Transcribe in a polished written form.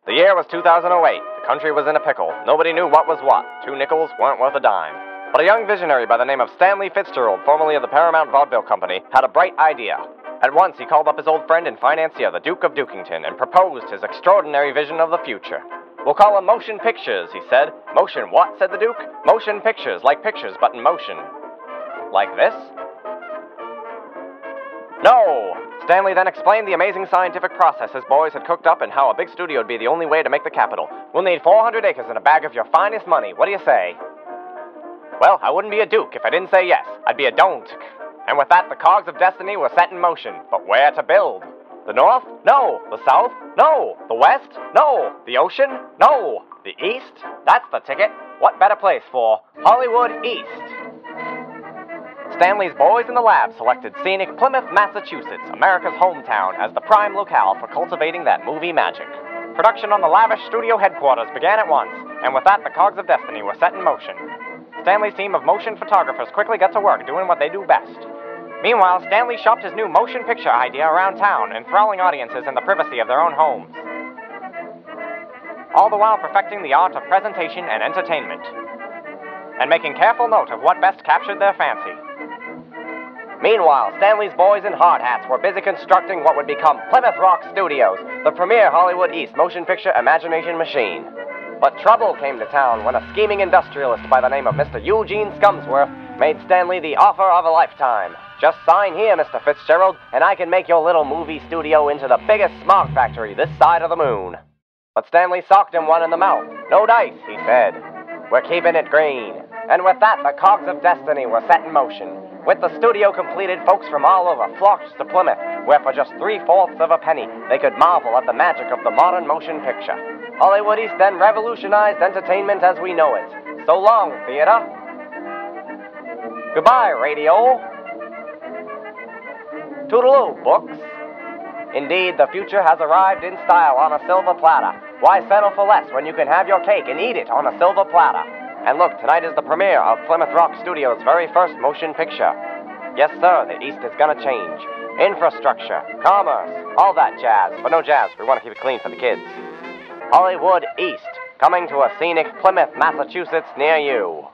The year was 2008. The country was in a pickle. Nobody knew what was what. 2 nickels weren't worth a dime. But a young visionary by the name of Stanley Fitzgerald, formerly of the Paramount Vaudeville Company, had a bright idea. At once, he called up his old friend and financier, the Duke of Dukington, and proposed his extraordinary vision of the future. "We'll call them motion pictures," he said. "Motion what?" said the Duke. "Motion pictures, like pictures, but in motion." "Like this?" "No!" Stanley then explained the amazing scientific process his boys had cooked up and how a big studio would be the only way to make the capital. "We'll need 400 acres and a bag of your finest money. What do you say?" Well, I wouldn't be a duke if I didn't say yes. I'd be a don't. And with that, the cogs of destiny were set in motion. But where to build? The north? No. The south? No. The west? No. The ocean? No. The east? That's the ticket. What better place for Hollywood East? Stanley's boys in the lab selected scenic Plymouth, Massachusetts, America's hometown, as the prime locale for cultivating that movie magic. Production on the lavish studio headquarters began at once, and with that, the cogs of destiny were set in motion. Stanley's team of motion photographers quickly got to work doing what they do best. Meanwhile, Stanley shopped his new motion picture idea around town, enthralling audiences in the privacy of their own homes. All the while perfecting the art of presentation and entertainment, and making careful note of what best captured their fancy. Meanwhile, Stanley's boys in hard hats were busy constructing what would become Plymouth Rock Studios, the premier Hollywood East motion picture imagination machine. But trouble came to town when a scheming industrialist by the name of Mr. Eugene Scumsworth made Stanley the offer of a lifetime. "Just sign here, Mr. Fitzgerald, and I can make your little movie studio into the biggest smog factory this side of the moon." But Stanley socked him one in the mouth. "No dice," he said. "We're keeping it green." And with that, the cogs of destiny were set in motion. With the studio completed, folks from all over flocked to Plymouth, where for just 3/4 of a penny, they could marvel at the magic of the modern motion picture. Hollywood East then revolutionized entertainment as we know it. So long, theater. Goodbye, radio. Toodaloo, books. Indeed, the future has arrived in style on a silver platter. Why settle for less when you can have your cake and eat it on a silver platter? And look, tonight is the premiere of Plymouth Rock Studios' very first motion picture. Yes, sir, the East is gonna change. Infrastructure, commerce, all that jazz. But no jazz, we want to keep it clean for the kids. Hollywood East, coming to a scenic Plymouth, Massachusetts near you.